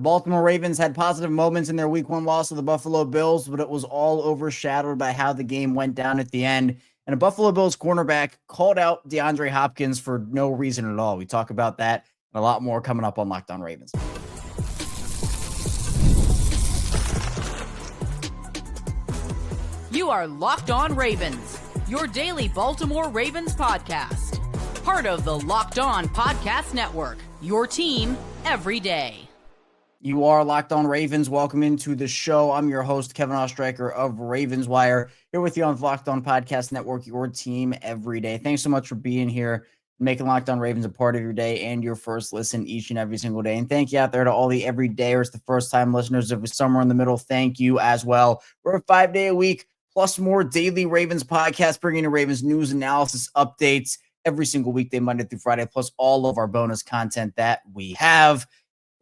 The Baltimore Ravens had positive moments in their week 1 loss to the Buffalo Bills, but it was all overshadowed by how the game went down at the end. And a Buffalo Bills cornerback called out DeAndre Hopkins for no reason at all. We talk about that and a lot more coming up on Locked On Ravens. You are Locked On Ravens, your daily Baltimore Ravens podcast. Part of the Locked On Podcast Network, your team every day. You are Locked On Ravens. Welcome into the show. I'm your host, Kevin Oestreicher of Ravens Wire, here with you on the Locked On Podcast Network, your team every day. Thanks so much for being here, making Locked On Ravens a part of your day and your first listen each and every single day. And thank you out there to all the everydayers, the first-time listeners. If it was somewhere in the middle, thank you as well. We're a 5-day-a-week plus more daily Ravens podcast, bringing you Ravens news, analysis, updates every single weekday, Monday through Friday, plus all of our bonus content that we have.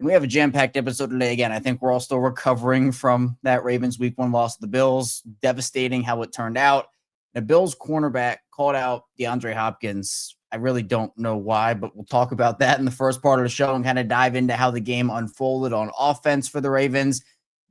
And we have a jam-packed episode today. Again, I think we're all still recovering from that Ravens week 1 loss to the Bills. Devastating how it turned out. The Bills cornerback called out DeAndre Hopkins. I really don't know why, but we'll talk about that in the first part of the show and kind of dive into how the game unfolded on offense for the Ravens.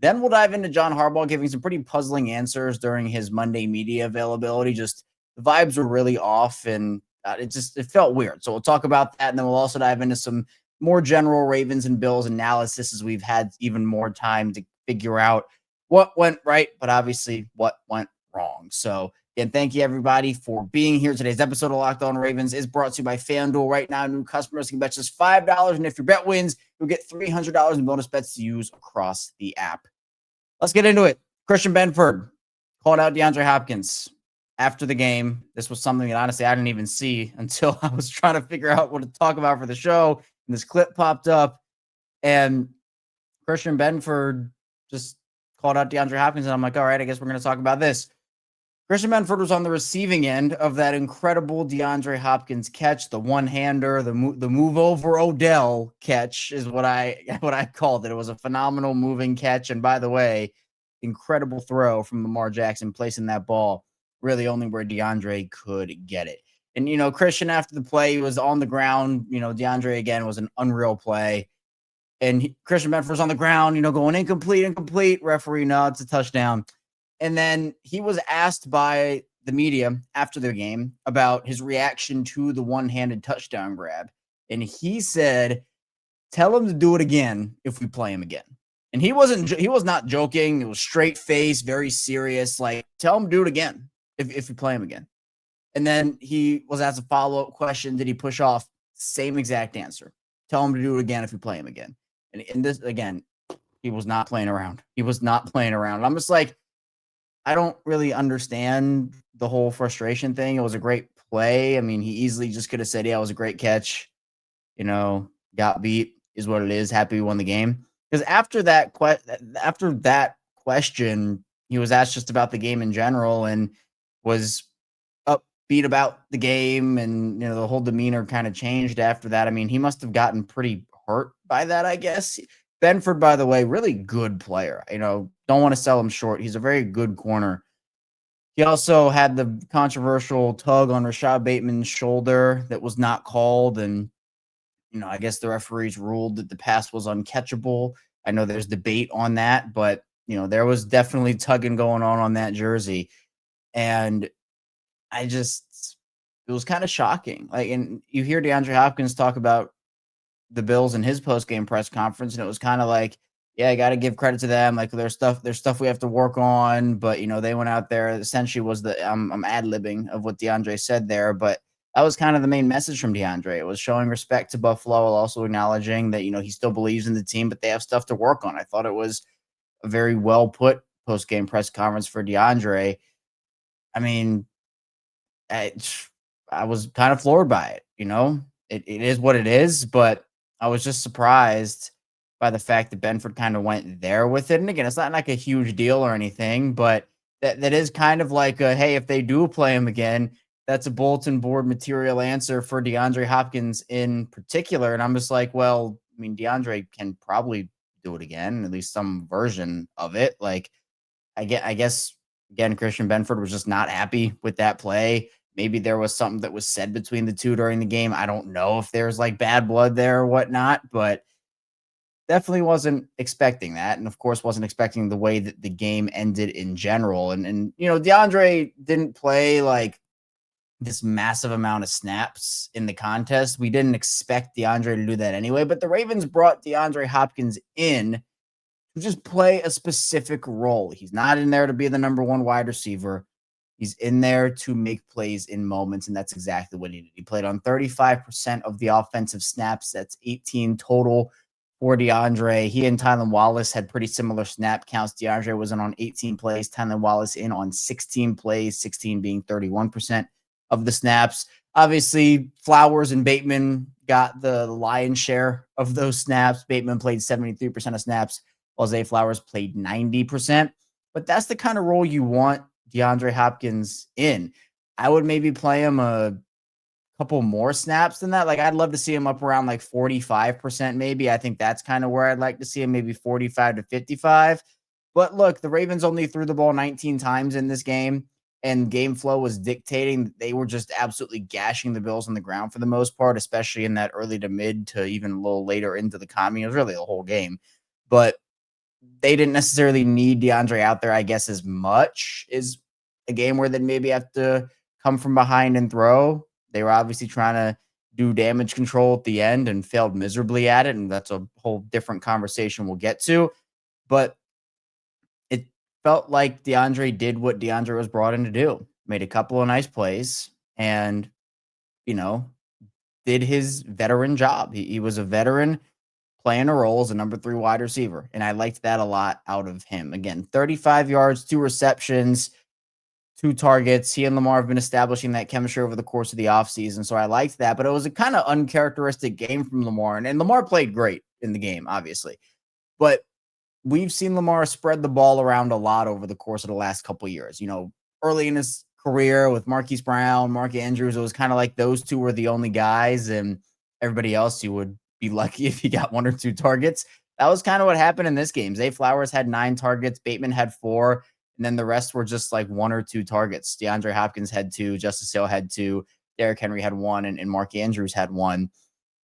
Then we'll dive into John Harbaugh giving some pretty puzzling answers during his Monday media availability. Just the vibes were really off, and it felt weird. So we'll talk about that, and then we'll also dive into some more general Ravens and Bills analysis as we've had even more time to figure out what went right, but obviously what went wrong. So again, thank you everybody for being here. Today's episode of Locked On Ravens is brought to you by FanDuel. Right now, new customers can bet just $5, and if your bet wins, you'll get $300 in bonus bets to use across the app. Let's get into it. Christian Benford called out DeAndre Hopkins after the game. This was something that honestly I didn't even see until I was trying to figure out what to talk about for the show. And this clip popped up, and Christian Benford just called out DeAndre Hopkins, and I'm like, all right, I guess we're going to talk about this. Christian Benford was on the receiving end of that incredible DeAndre Hopkins catch, the one-hander, the move over Odell catch is what I called it. It was a phenomenal moving catch, and by the way, incredible throw from Lamar Jackson placing that ball really only where DeAndre could get it. And, Christian, after the play, he was on the ground. DeAndre, again, was an unreal play. And Christian Benford was on the ground, going incomplete. Referee, no, it's a touchdown. And then he was asked by the media after the game about his reaction to the one-handed touchdown grab. And he said, tell him to do it again if we play him again. And he was not joking. It was straight face, very serious. Like, tell him to do it again if we play him again. And then he was asked a follow-up question. Did he push off? Same exact answer. Tell him to do it again if you play him again. And this, again, he was not playing around. He was not playing around. And I'm just like, I don't really understand the whole frustration thing. It was a great play. I mean, he easily just could have said, yeah, it was a great catch. Got beat is what it is. Happy we won the game. Because after that question, he was asked just about the game in general and was upbeat about the game, and the whole demeanor kind of changed after that. I mean, he must have gotten pretty hurt by that, I guess. Benford, by the way, really good player. Don't want to sell him short. He's a very good corner. He also had the controversial tug on Rashad Bateman's shoulder that was not called, and I guess the referees ruled that the pass was uncatchable. I know there's debate on that, but there was definitely tugging going on that jersey, and it was kind of shocking. And you hear DeAndre Hopkins talk about the Bills in his post-game press conference, and it was kind of like, yeah, I got to give credit to them. Like, there's stuff we have to work on, but they went out there. Essentially, was I'm ad-libbing of what DeAndre said there, but that was kind of the main message from DeAndre. It was showing respect to Buffalo, while also acknowledging that he still believes in the team, but they have stuff to work on. I thought it was a very well put post-game press conference for DeAndre. I mean, I was kind of floored by it. It is what it is, but I was just surprised by the fact that Benford kind of went there with it. And again, it's not like a huge deal or anything, but that is kind of like hey, if they do play him again, that's a bulletin board material answer for DeAndre Hopkins in particular. And I'm just like, well, I mean, DeAndre can probably do it again, at least some version of it. Like, I guess, again, Christian Benford was just not happy with that play. Maybe there was something that was said between the two during the game. I don't know if there's like bad blood there or whatnot, but definitely wasn't expecting that. And of course, wasn't expecting the way that the game ended in general. And DeAndre didn't play like this massive amount of snaps in the contest. We didn't expect DeAndre to do that anyway, but the Ravens brought DeAndre Hopkins in to just play a specific role. He's not in there to be the number one wide receiver. He's in there to make plays in moments, and that's exactly what he did. He played on 35% of the offensive snaps. That's 18 total for DeAndre. He and Tylan Wallace had pretty similar snap counts. DeAndre was in on 18 plays, Tylan Wallace in on 16 plays, 16 being 31% of the snaps. Obviously, Flowers and Bateman got the lion's share of those snaps. Bateman played 73% of snaps, while Zay Flowers played 90%. But that's the kind of role you want DeAndre Hopkins in. I would maybe play him a couple more snaps than that. Like, I'd love to see him up around like 45% maybe. I think that's kind of where I'd like to see him, maybe 45 to 55. But look, the Ravens only threw the ball 19 times in this game, and game flow was dictating. They were just absolutely gashing the Bills on the ground for the most part, especially in that early to mid to even a little later into the commune. It was really the whole game. But they didn't necessarily need DeAndre out there, I guess, as much as a game where they maybe have to come from behind and throw. They were obviously trying to do damage control at the end and failed miserably at it. And that's a whole different conversation we'll get to. But it felt like DeAndre did what DeAndre was brought in to do, made a couple of nice plays and, did his veteran job. He was a veteran playing a role as a number 3 wide receiver. And I liked that a lot out of him. Again, 35 yards, 2 receptions, 2 targets. He and Lamar have been establishing that chemistry over the course of the offseason. So I liked that. But it was a kind of uncharacteristic game from Lamar. And Lamar played great in the game, obviously. But we've seen Lamar spread the ball around a lot over the course of the last couple of years. Early in his career with Marquise Brown, Mark Andrews, it was kind of like those two were the only guys, and everybody else you would be lucky if he got 1 or 2 targets. That was kind of what happened in this game. Zay Flowers had 9 targets, Bateman had 4, and then the rest were just like 1 or 2 targets. DeAndre Hopkins had 2, Justice Hill had 2, Derrick Henry had 1, and Mark Andrews had 1.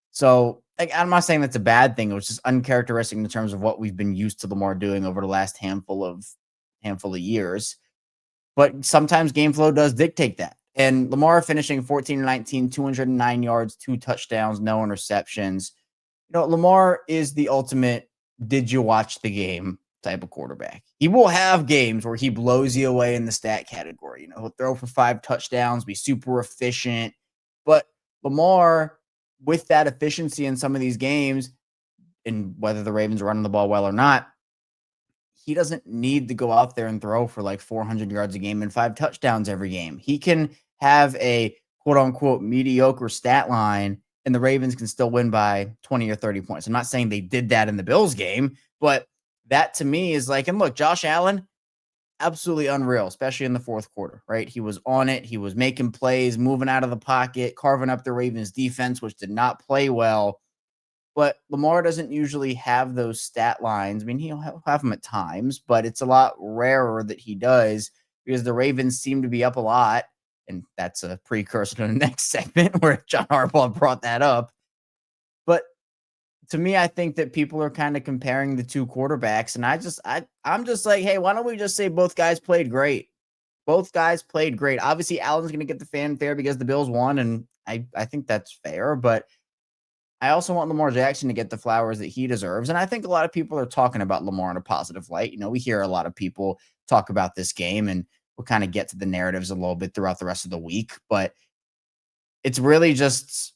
So, I'm not saying that's a bad thing. It was just uncharacteristic in terms of what we've been used to Lamar doing over the last handful of years. But sometimes game flow does dictate that. And Lamar finishing 14-19, 209 yards, 2 touchdowns, no interceptions. Lamar is the ultimate did you watch the game type of quarterback. He will have games where he blows you away in the stat category. He'll throw for 5 touchdowns, be super efficient. But Lamar, with that efficiency in some of these games, and whether the Ravens are running the ball well or not, he doesn't need to go out there and throw for like 400 yards a game and 5 touchdowns every game. He can have a quote unquote mediocre stat line and the Ravens can still win by 20 or 30 points. I'm not saying they did that in the Bills game, but that to me is like, and look, Josh Allen, absolutely unreal, especially in the fourth quarter, right? He was on it. He was making plays, moving out of the pocket, carving up the Ravens defense, which did not play well. But Lamar doesn't usually have those stat lines. I mean, he'll have them at times, but it's a lot rarer that he does because the Ravens seem to be up a lot. And that's a precursor to the next segment where John Harbaugh brought that up. But to me, I think that people are kind of comparing the 2 quarterbacks. And I'm just like, hey, why don't we just say both guys played great? Both guys played great. Obviously, Allen's going to get the fanfare because the Bills won. And I think that's fair. But I also want Lamar Jackson to get the flowers that he deserves. And I think a lot of people are talking about Lamar in a positive light. We hear a lot of people talk about this game, and we'll kind of get to the narratives a little bit throughout the rest of the week. But it's really just,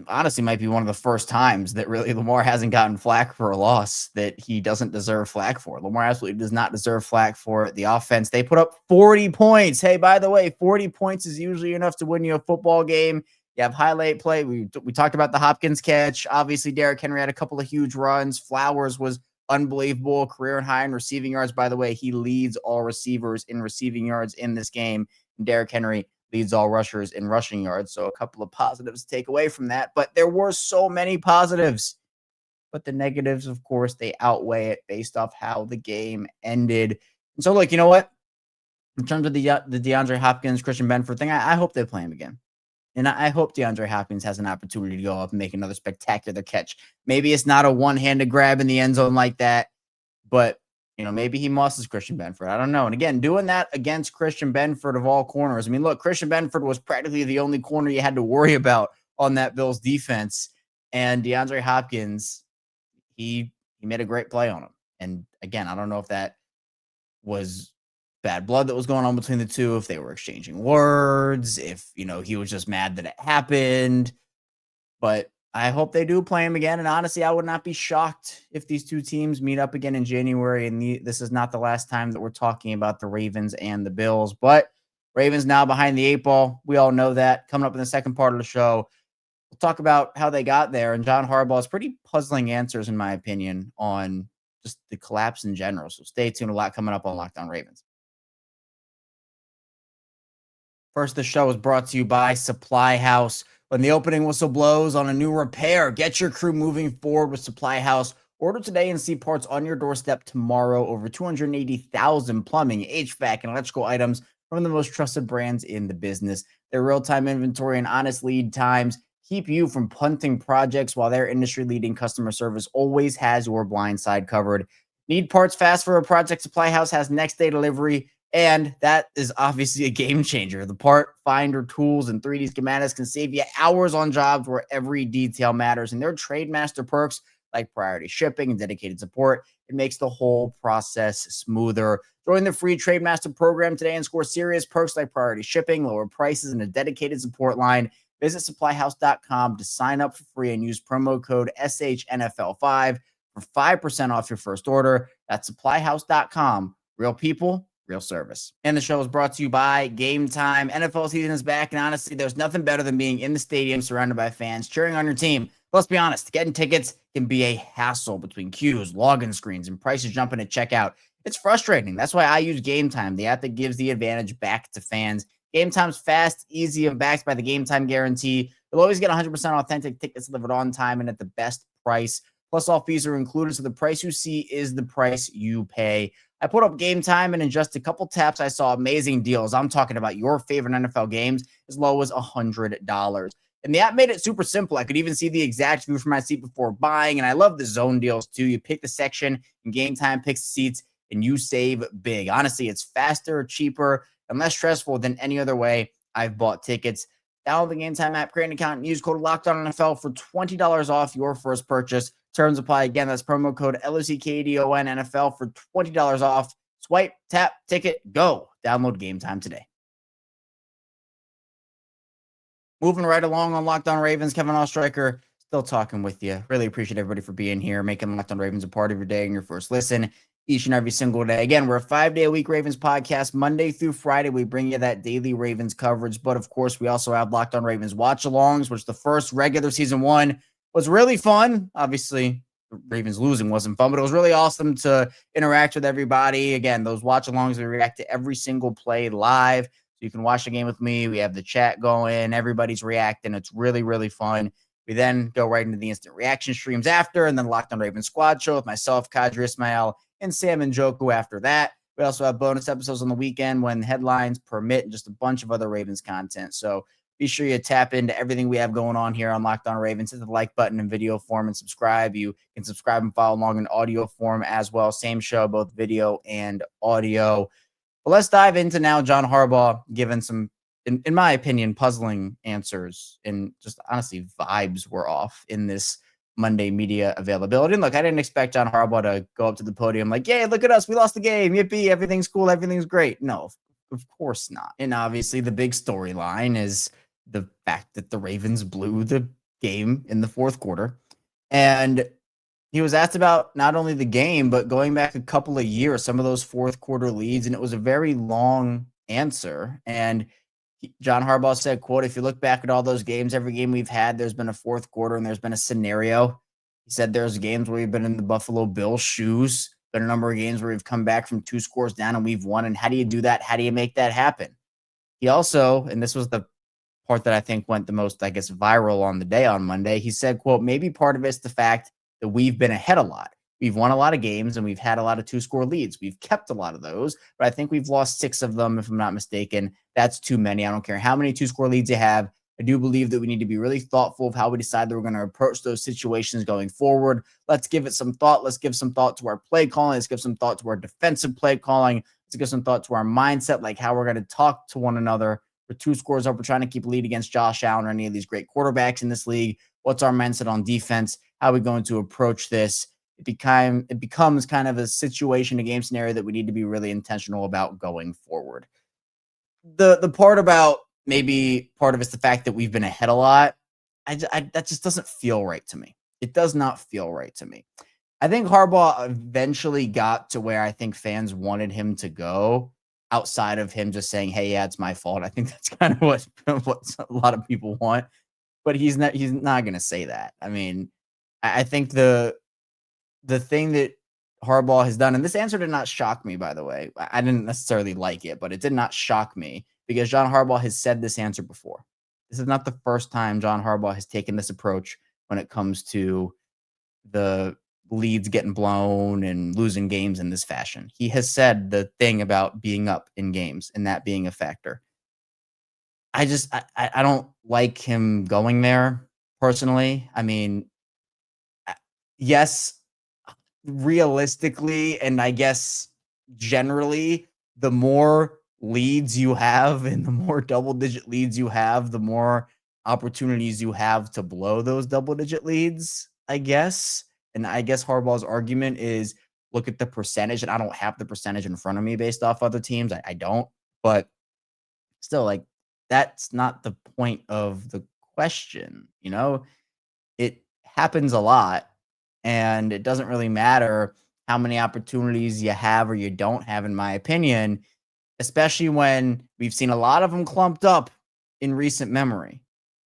honestly, might be one of the first times that really Lamar hasn't gotten flack for a loss that he doesn't deserve flack for. Lamar absolutely does not deserve flack for the offense. They put up 40 points. Hey, by the way, 40 points is usually enough to win you a football game. You have highlight play. We talked about the Hopkins catch. Obviously, Derrick Henry had a couple of huge runs. Flowers was unbelievable. Career high in receiving yards. By the way, he leads all receivers in receiving yards in this game. And Derrick Henry leads all rushers in rushing yards. So a couple of positives to take away from that. But there were so many positives. But the negatives, of course, they outweigh it based off how the game ended. And so, look, you know what? In terms of the DeAndre Hopkins, Christian Benford thing, I hope they play him again. And I hope DeAndre Hopkins has an opportunity to go up and make another spectacular catch. Maybe it's not a one-handed grab in the end zone like that, but maybe he muscles Christian Benford. I don't know. And again, doing that against Christian Benford of all corners. I mean, look, Christian Benford was practically the only corner you had to worry about on that Bills defense. And DeAndre Hopkins, he made a great play on him. And again, I don't know if that was bad blood that was going on between the two, if they were exchanging words, if, he was just mad that it happened. But I hope they do play him again. And honestly, I would not be shocked if these two teams meet up again in January. And this is not the last time that we're talking about the Ravens and the Bills. But Ravens now behind the 8 ball. We all know that. Coming up in the second part of the show, we'll talk about how they got there. And John Harbaugh's pretty puzzling answers, in my opinion, on just the collapse in general. So stay tuned. A lot coming up on Locked On Ravens. First, the show is brought to you by Supply House. When the opening whistle blows on a new repair, get your crew moving forward with Supply House. Order today and see parts on your doorstep tomorrow. Over 280,000 plumbing, HVAC, and electrical items from the most trusted brands in the business. Their real-time inventory and honest lead times keep you from punting projects, while their industry-leading customer service always has your blind side covered. Need parts fast for a project? Supply House has next-day delivery. And that is obviously a game changer. The part finder tools and 3D schematics can save you hours on jobs where every detail matters. And their Trademaster perks like priority shipping and dedicated support, it makes the whole process smoother. Join the free Trademaster program today and score serious perks like priority shipping, lower prices, and a dedicated support line. Visit supplyhouse.com to sign up for free and use promo code SHNFL5 for 5% off your first order. That's supplyhouse.com. Real people, real service. And the show is brought to you by Gametime. NFL season is back, and honestly, there's nothing better than being in the stadium surrounded by fans cheering on your team. Let's be honest, getting tickets can be a hassle between queues, login screens, and prices jumping at checkout. It's frustrating. That's why I use Gametime, the app that gives the advantage back to fans. Gametime's fast, easy, and backed by the Gametime guarantee. You'll always get 100% authentic tickets delivered on time and at the best price. Plus, all fees are included, so the price you see is the price you pay. I put up Gametime, and in just a couple taps, I saw amazing deals. I'm talking about your favorite NFL games as low as $100. And the app made it super simple. I could even see the exact view from my seat before buying, and I love the zone deals too. You pick the section, and Gametime picks the seats, and you save big. Honestly, it's faster, cheaper, and less stressful than any other way I've bought tickets. Download the Gametime app, create an account, and use code LOCKEDONNFL for $20 off your first purchase. Terms apply. Again, that's promo code LOCKEDONNFL for $20 off. Swipe, tap, ticket, go. Download Gametime today. Moving right along on Locked On Ravens, Kevin Oestreicher still talking with you. Really appreciate everybody for being here, making Locked On Ravens a part of your day and your first listen each and every single day. Again, we're a 5-day-a-week Ravens podcast. Monday through Friday, we bring you that daily Ravens coverage. But, of course, we also have Locked On Ravens watch-alongs, which the first regular season one was really fun. Obviously, the Ravens losing wasn't fun, but it was really awesome to interact with everybody. Again, those watch-alongs, we react to every single play live. So you can watch the game with me. We have the chat going. Everybody's reacting. It's really, really fun. We then go right into the instant reaction streams after, and then Locked On Ravens Squad Show with myself, Kadri Ismail, and Sam and Njoku after that. We also have bonus episodes on the weekend when headlines permit, and just a bunch of other Ravens content. So be sure you tap into everything we have going on here on Locked On Ravens. Hit the like button in video form and subscribe. You can subscribe and follow along in audio form as well. Same show, both video and audio. But let's dive into now John Harbaugh giving some, in my opinion, puzzling answers, and just honestly vibes were off in this Monday media availability. And look, I didn't expect John Harbaugh to go up to the podium like, yay, look at us. We lost the game. Yippee. Everything's cool. Everything's great. No, of course not. And obviously the big storyline is the fact that the Ravens blew the game in the fourth quarter. And he was asked about not only the game, but going back a couple of years, some of those fourth quarter leads. And it was a very long answer. And John Harbaugh said, quote, if you look back at all those games, every game we've had, there's been a fourth quarter and there's been a scenario. He said there's games where we've been in the Buffalo Bills' shoes, been a number of games where we've come back from 2 scores down and we've won. And how do you do that? How do you make that happen? He also, and this was the part that I think went the most, I guess, viral on the day on Monday, he said, quote, maybe part of it's the fact that we've been ahead a lot. We've won a lot of games and we've had a lot of 2-score leads. We've kept a lot of those, but I think we've lost 6 of them, if I'm not mistaken. That's too many. I don't care how many 2-score leads you have. I do believe that we need to be really thoughtful of how we decide that we're going to approach those situations going forward. Let's give it some thought. Let's give some thought to our play calling. Let's give some thought to our defensive play calling. Let's give some thought to our mindset, like how we're going to talk to one another. We're 2 scores up. We're trying to keep a lead against Josh Allen or any of these great quarterbacks in this league. What's our mindset on defense? How are we going to approach this? It becomes kind of a situation, a game scenario that we need to be really intentional about going forward. The part about maybe part of it's the fact that we've been ahead a lot. That just doesn't feel right to me. It does not feel right to me. I think Harbaugh eventually got to where I think fans wanted him to go, outside of him just saying, "Hey, yeah, it's my fault." I think that's kind of what a lot of people want, but he's not going to say that. I mean, I think the thing that Harbaugh has done, and this answer did not shock me, by the way. I didn't necessarily like it, but it did not shock me because John Harbaugh has said this answer before. This is not the first time John Harbaugh has taken this approach when it comes to the leads getting blown and losing games in this fashion. He has said the thing about being up in games and that being a factor. I don't like him going there personally. I mean, yes, realistically, and I guess generally, the more leads you have and the more double-digit leads you have, the more opportunities you have to blow those double-digit leads, I guess. And I guess Harbaugh's argument is, look at the percentage, and I don't have the percentage in front of me based off other teams. I don't, but still, like, that's not the point of the question, you know? It happens a lot, and it doesn't really matter how many opportunities you have or you don't have, in my opinion, especially when we've seen a lot of them clumped up in recent memory,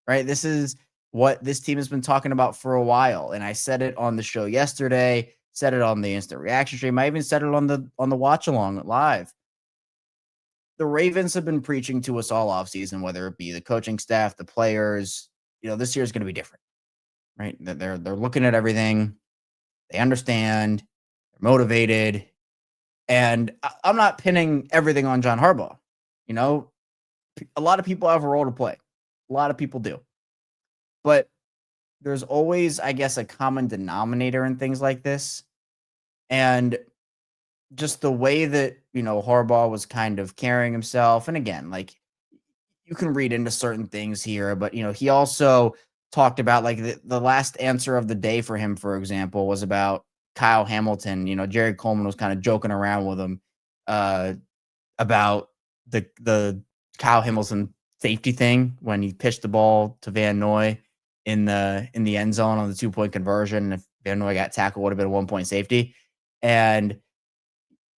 right? This is what this team has been talking about for a while. And I said it on the show yesterday, said it on the instant reaction stream. I even said it on the watch along live. The Ravens have been preaching to us all offseason, whether it be the coaching staff, the players, this year is going to be different, right? They're looking at everything. They understand, they're motivated. And I'm not pinning everything on John Harbaugh. A lot of people have a role to play. A lot of people do. But there's always, I guess, a common denominator in things like this. And just the way that, Harbaugh was kind of carrying himself. And again, like, you can read into certain things here, but, he also talked about, like, the last answer of the day for him, for example, was about Kyle Hamilton. Jerry Coleman was kind of joking around with him about the Kyle Hamilton safety thing when he pitched the ball to Van Noy in the end zone on the 2-point conversion. If Van Noy got tackled, would have been a 1-point safety. And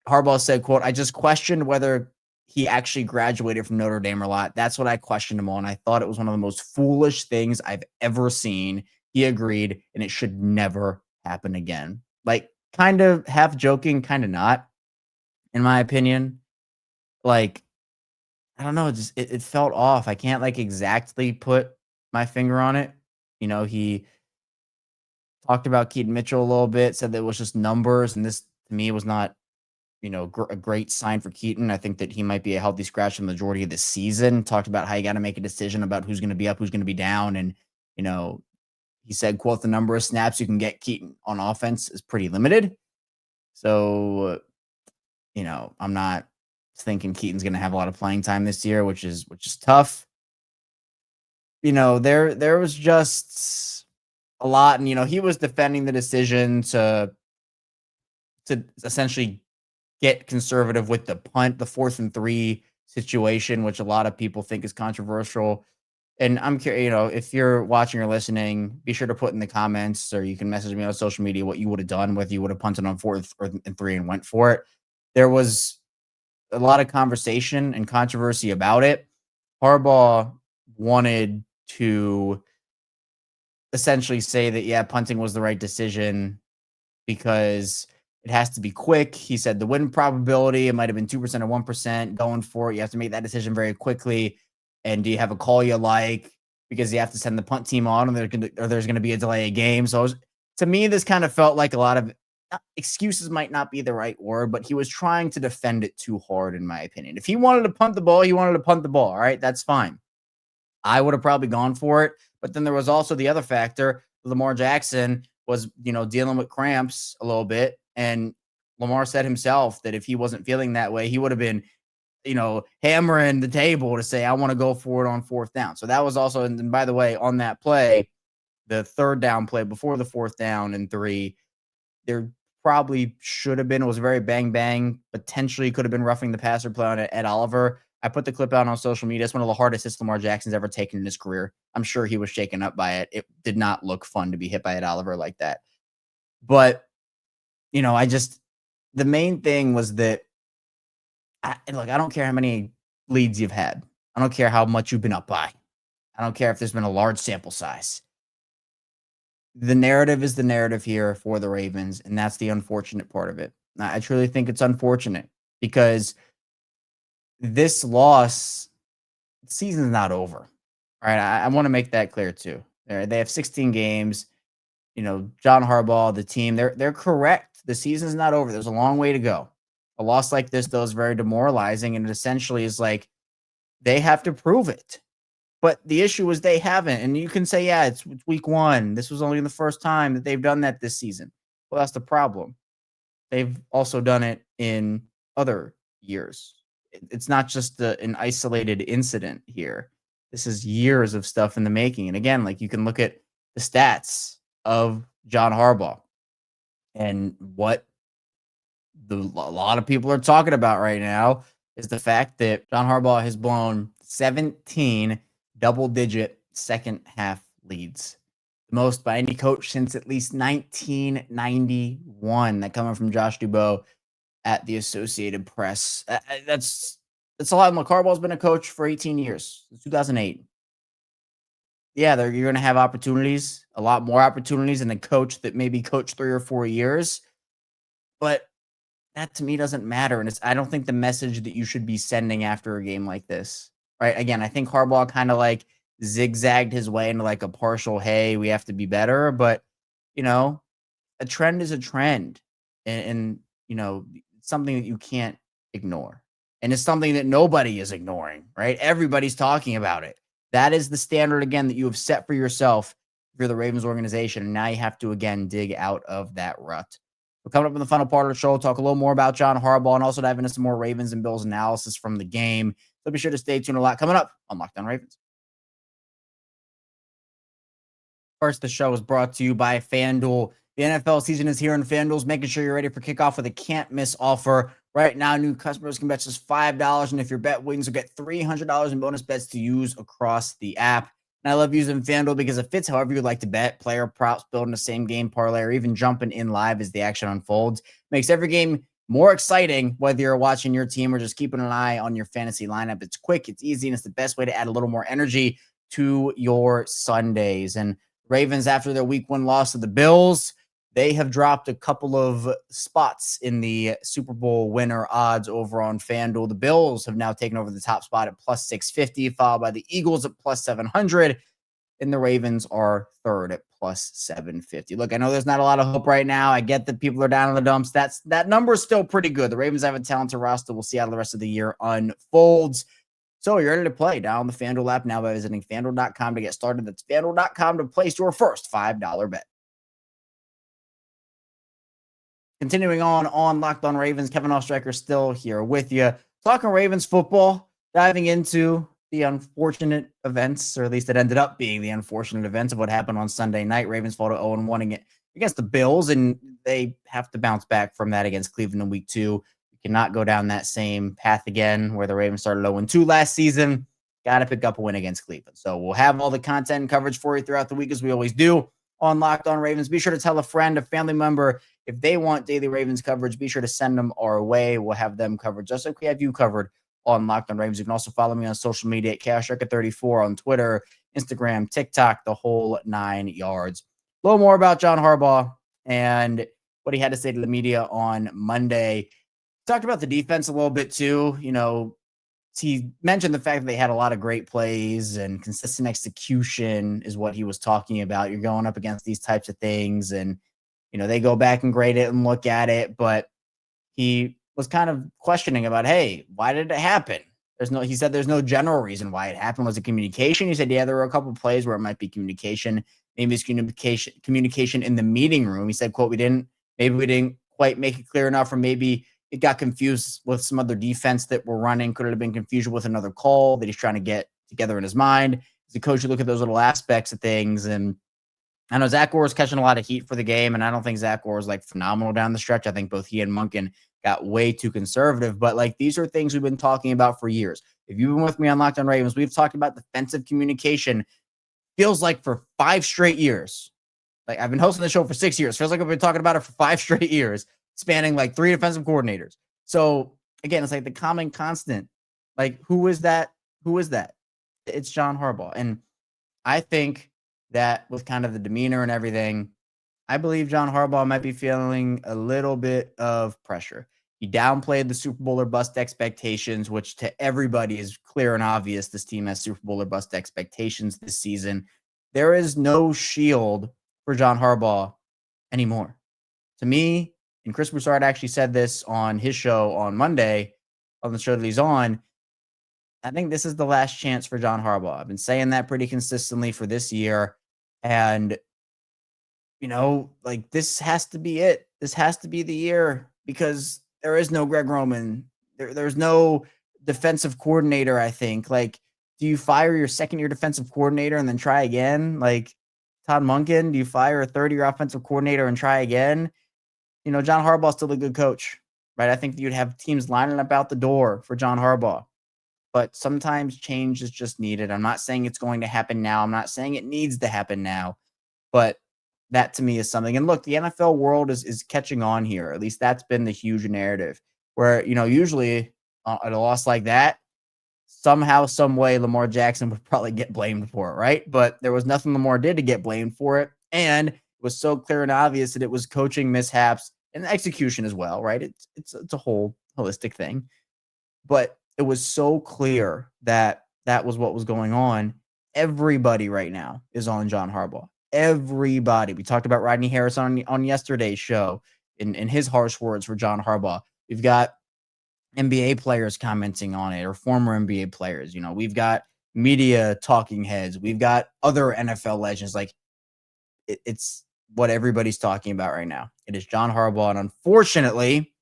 Harbaugh said, quote, "I just questioned whether he actually graduated from Notre Dame or not. That's what I questioned him on. I thought it was one of the most foolish things I've ever seen." He agreed, and it should never happen again. Like, kind of half joking, kind of not, in my opinion. Like, I don't know, just it felt off. I can't, like, exactly put my finger on it. He talked about Keaton Mitchell a little bit, said that it was just numbers, and this, to me, was not, a great sign for Keaton. I think that he might be a healthy scratch for the majority of the season. Talked about how you got to make a decision about who's going to be up, who's going to be down. And, he said, quote, "The number of snaps you can get Keaton on offense is pretty limited." So, I'm not thinking Keaton's going to have a lot of playing time this year, which is tough. There was just a lot. And, he was defending the decision to essentially get conservative with the punt, the 4th and 3 situation, which a lot of people think is controversial. And I'm curious, if you're watching or listening, be sure to put in the comments, or you can message me on social media what you would have done, whether you would have punted on 4th and 3 and went for it. There was a lot of conversation and controversy about it. Harbaugh wanted to essentially say that, yeah, punting was the right decision because it has to be quick. He said the win probability, it might have been 2% or 1% going for it. You have to make that decision very quickly. And do you have a call you like? Because you have to send the punt team on, and there's going to be a delay of game. So to me, this kind of felt like a lot of excuses might not be the right word, but he was trying to defend it too hard, in my opinion. If he wanted to punt the ball, he wanted to punt the ball. All right, that's fine. I would have probably gone for it. But then there was also the other factor. Lamar Jackson was, dealing with cramps a little bit. And Lamar said himself that if he wasn't feeling that way, he would have been, hammering the table to say, I want to go for it on fourth down. So that was also, and by the way, on that play, the third down play before the fourth down and 3, there probably should have been, it was very bang, bang, potentially could have been roughing the passer play on Ed Oliver. I put the clip out on social media. It's one of the hardest hits Lamar Jackson's ever taken in his career. I'm sure he was shaken up by it. It did not look fun to be hit by Ed Oliver like that. But, the main thing was that, I don't care how many leads you've had. I don't care how much you've been up by. I don't care if there's been a large sample size. The narrative is the narrative here for the Ravens, and that's the unfortunate part of it. I truly think it's unfortunate because this loss, the season's not over. All right, I want to make that clear too. They have 16 games. John Harbaugh, the team, they're correct. The season's not over. There's a long way to go. A loss like this, though, is very demoralizing, and it essentially is like they have to prove it. But the issue is they haven't. And you can say, yeah, it's week 1. This was only the first time that they've done that this season. Well, that's the problem. They've also done it in other years. It's not just an isolated incident here. This is years of stuff in the making. And again, you can look at the stats of John Harbaugh and what a lot of people are talking about right now is the fact that John Harbaugh has blown 17 double-digit second-half leads. The most by any coach since at least 1991. That coming from Josh Dubow at the Associated Press. That's a lot. Harbaugh's been a coach for 18 years, 2008. Yeah, you're going to have opportunities, a lot more opportunities than a coach that maybe coached 3 or 4 years. But that to me doesn't matter. And I don't think the message that you should be sending after a game like this, right? Again, I think Harbaugh kind of zigzagged his way into a partial, hey, we have to be better. But, a trend is a trend. And it's something that you can't ignore. And it's something that nobody is ignoring, right? Everybody's talking about it. That is the standard, again, that you have set for yourself for the Ravens organization. And now you have to, again, dig out of that rut. We're coming up in the final part of the show. We'll talk a little more about John Harbaugh and also dive into some more Ravens and Bills analysis from the game. So be sure to stay tuned. A lot coming up on Locked On Ravens. First, the show is brought to you by FanDuel. The NFL season is here, and FanDuel's making sure you're ready for kickoff with a can't-miss offer. Right now, new customers can bet just $5, and if your bet wins, you'll get $300 in bonus bets to use across the app. And I love using FanDuel because it fits however you'd like to bet, player props, building a same-game parlay, or even jumping in live as the action unfolds. Makes every game more exciting, whether you're watching your team or just keeping an eye on your fantasy lineup. It's quick, it's easy, and it's the best way to add a little more energy to your Sundays. And Ravens, after their week 1 loss to the Bills, they have dropped a couple of spots in the Super Bowl winner odds over on FanDuel. The Bills have now taken over the top spot at plus 650, followed by the Eagles at plus 700, and the Ravens are third at plus 750. Look, I know there's not a lot of hope right now. I get that people are down in the dumps. That number is still pretty good. The Ravens have a talented roster. We'll see how the rest of the year unfolds. So you're ready to play. Download the FanDuel app now by visiting FanDuel.com to get started. That's FanDuel.com to place your first $5 bet. Continuing on Locked On Ravens, Kevin Oestreicher still here with you. Talking Ravens football, diving into the unfortunate events, or at least it ended up being the unfortunate events of what happened on Sunday night. Ravens fall to 0-1 against the Bills, and they have to bounce back from that against Cleveland in week 2. You cannot go down that same path again where the Ravens started 0-2 last season. Got to pick up a win against Cleveland. So we'll have all the content and coverage for you throughout the week as we always do on Locked On Ravens. Be sure to tell a friend, a family member, if they want daily Ravens coverage, be sure to send them our way. We'll have them covered just like we have you covered on Locked On Ravens. You can also follow me on social media at ChaosRecord34 on Twitter, Instagram, TikTok, the whole 9 yards. A little more about John Harbaugh and what he had to say to the media on Monday. Talked about the defense a little bit too. He mentioned the fact that they had a lot of great plays and consistent execution is what he was talking about. You're going up against these types of things and, they go back and grade it and look at it, but he was kind of questioning about, hey, why did it happen? He said there's no general reason why it happened. Was it communication? He said, yeah, there were a couple of plays where it might be communication. Maybe it's communication in the meeting room. He said, quote, maybe we didn't quite make it clear enough, or maybe it got confused with some other defense that we're running. Could it have been confusion with another call that he's trying to get together in his mind? As a coach, you look at those little aspects of things. And I know Zach Orr's catching a lot of heat for the game, and I don't think Zach Orr is like phenomenal down the stretch. I think both he and Monken got way too conservative, but like these are things we've been talking about for years. If you've been with me on Locked On Ravens, we've talked about defensive communication. Feels like for 5 straight years. Like I've been hosting the show for 6 years. Feels like I've been talking about it for 5 straight years, spanning like 3 defensive coordinators. So again, it's like the common constant. Like who is that? Who is that? It's John Harbaugh. And I think that with kind of the demeanor and everything, I believe John Harbaugh might be feeling a little bit of pressure. He downplayed the Super Bowl or bust expectations, which to everybody is clear and obvious. This team has Super Bowl or bust expectations this season. There is no shield for John Harbaugh anymore. To me, and Chris Broussard actually said this on his show on Monday, on the show that he's on, I think this is the last chance for John Harbaugh. I've been saying that pretty consistently for this year. And, you know, like this has to be it. This has to be the year because there is no Greg Roman. There's no defensive coordinator, I think. Like, do you fire your second-year defensive coordinator and then try again? Like, Todd Monken, do you fire a third-year offensive coordinator and try again? You know, John Harbaugh's still a good coach, right? I think you'd have teams lining up out the door for John Harbaugh. But sometimes change is just needed. I'm not saying it's going to happen now. I'm not saying it needs to happen now. But that to me is something. And look, the NFL world is catching on here. At least that's been the huge narrative where, you know, usually at a loss like that, somehow, some way, Lamar Jackson would probably get blamed for it, right? But there was nothing Lamar did to get blamed for it. And it was so clear and obvious that it was coaching mishaps and execution as well, right? It's a whole holistic thing. But it was so clear that that was what was going on. Everybody right now is on John Harbaugh. Everybody. We talked about Rodney Harris on yesterday's show in his harsh words for John Harbaugh. We've got NBA players commenting on it, or former NBA players. You know, we've got media talking heads. We've got other NFL legends. Like it's what everybody's talking about right now. It is John Harbaugh, and unfortunately,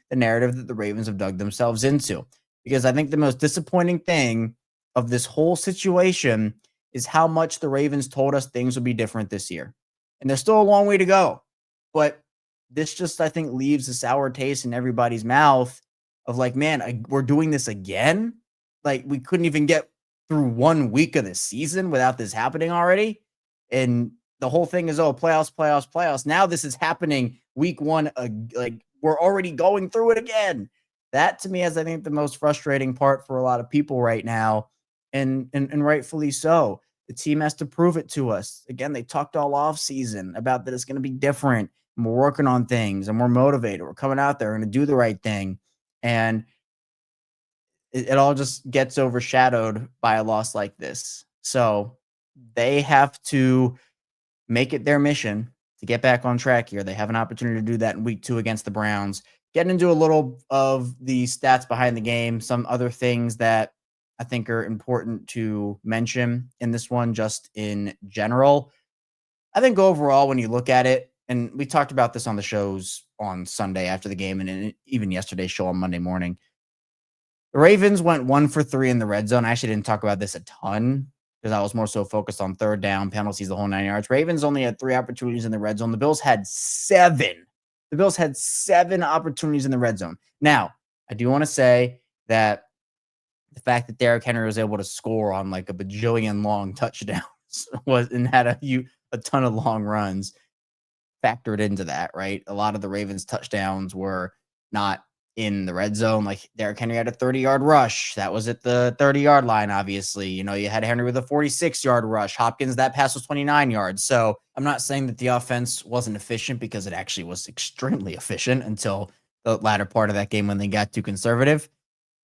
the narrative that the Ravens have dug themselves into. Because I think the most disappointing thing of this whole situation is how much the Ravens told us things would be different this year. And there's still a long way to go. But this just, I think, leaves a sour taste in everybody's mouth of like, man, we're doing this again? Like, we couldn't even get through 1 week of the season without this happening already? And the whole thing is, oh, playoffs. Now this is happening week 1. Like, we're already going through it again. That, to me, is, I think, the most frustrating part for a lot of people right now. And rightfully so. The team has to prove it to us. Again, they talked all off season about that it's going to be different. And we're working on things and we're motivated. We're coming out there and to do the right thing. And it all just gets overshadowed by a loss like this. So they have to make it their mission to get back on track here. They have an opportunity to do that in week 2 against the Browns. Getting into a little of the stats behind the game, some other things that I think are important to mention in this one, just in general. I think overall, when you look at it, and we talked about this on the shows on Sunday after the game and even yesterday's show on Monday morning, the Ravens went 1 for 3 in the red zone. I actually didn't talk about this a ton because I was more so focused on third down, penalties, the whole 9 yards. Ravens only had 3 opportunities in the red zone. The Bills had 7. The Bills had 7 opportunities in the red zone. Now, I do want to say that the fact that Derrick Henry was able to score on like a bajillion long touchdowns and had a ton of long runs factored into that, right? A lot of the Ravens touchdowns were not in the red zone. Like Derrick Henry had a 30-yard rush. That was at the 30-yard line, obviously. You know, you had Henry with a 46-yard rush. Hopkins, that pass was 29 yards. So I'm not saying that the offense wasn't efficient because it actually was extremely efficient until the latter part of that game when they got too conservative.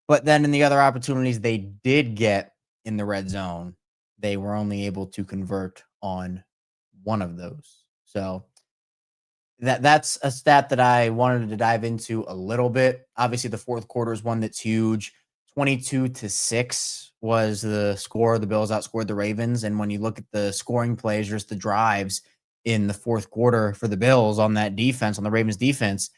But then in the other opportunities they did get in the red zone, they were only able to convert on one of those. So that's a stat that I wanted to dive into a little bit. Obviously, the fourth quarter is one that's huge. 22-6 was the score. The Bills outscored the Ravens. And when you look at the scoring plays, just the drives in the fourth quarter for the Bills on that defense, on the Ravens defense,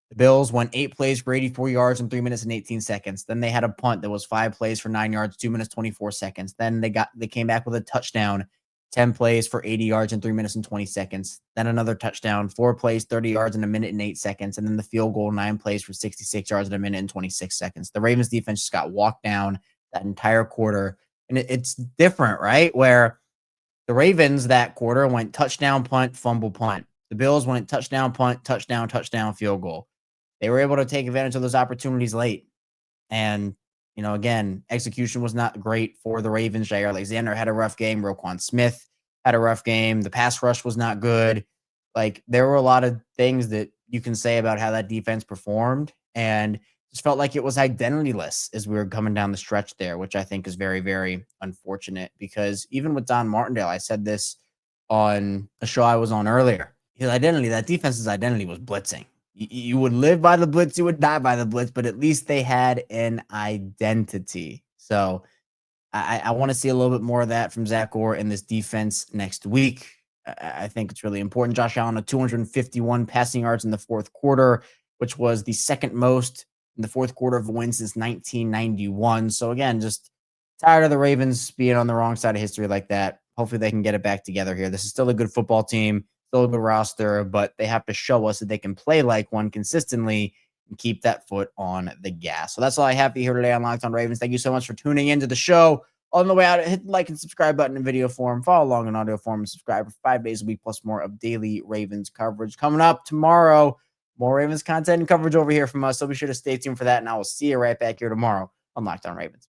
the Bills went 8 plays for 84 yards in 3 minutes and 18 seconds. Then they had a punt that was 5 plays for 9 yards, 2 minutes, 24 seconds. Then they came back with a touchdown, 10 plays for 80 yards in 3 minutes and 20 seconds. Then another touchdown, 4 plays, 30 yards in a minute and 8 seconds. And then the field goal, 9 plays for 66 yards in a minute and 26 seconds. The Ravens defense just got walked down that entire quarter. And it's different, right? Where the Ravens that quarter went touchdown, punt, fumble, punt. The Bills went touchdown, punt, touchdown, touchdown, field goal. They were able to take advantage of those opportunities late. And, again, execution was not great for the Ravens. Jair Alexander had a rough game. Roquan Smith had a rough game. The pass rush was not good. Like, there were a lot of things that you can say about how that defense performed. And just felt like it was identityless as we were coming down the stretch there, which I think is very, very unfortunate. Because even with Don Martindale, I said this on a show I was on earlier. His identity, that defense's identity was blitzing. You would live by the blitz, you would die by the blitz, but at least they had an identity. So I want to see a little bit more of that from Zach Orr in this defense next week. I think it's really important. Josh Allen had 251 passing yards in the fourth quarter, which was the second most in the fourth quarter of a win since 1991. So again, just tired of the Ravens being on the wrong side of history like that. Hopefully they can get it back together here. This is still a good football team. Still a good roster, but they have to show us that they can play like one consistently and keep that foot on the gas. So that's all I have for you here today on Locked On Ravens. Thank you so much for tuning into the show. On the way out, hit the like and subscribe button in video form. Follow along in audio form and subscribe for 5 days a week plus more of daily Ravens coverage. Coming up tomorrow, more Ravens content and coverage over here from us. So be sure to stay tuned for that, and I will see you right back here tomorrow on Locked On Ravens.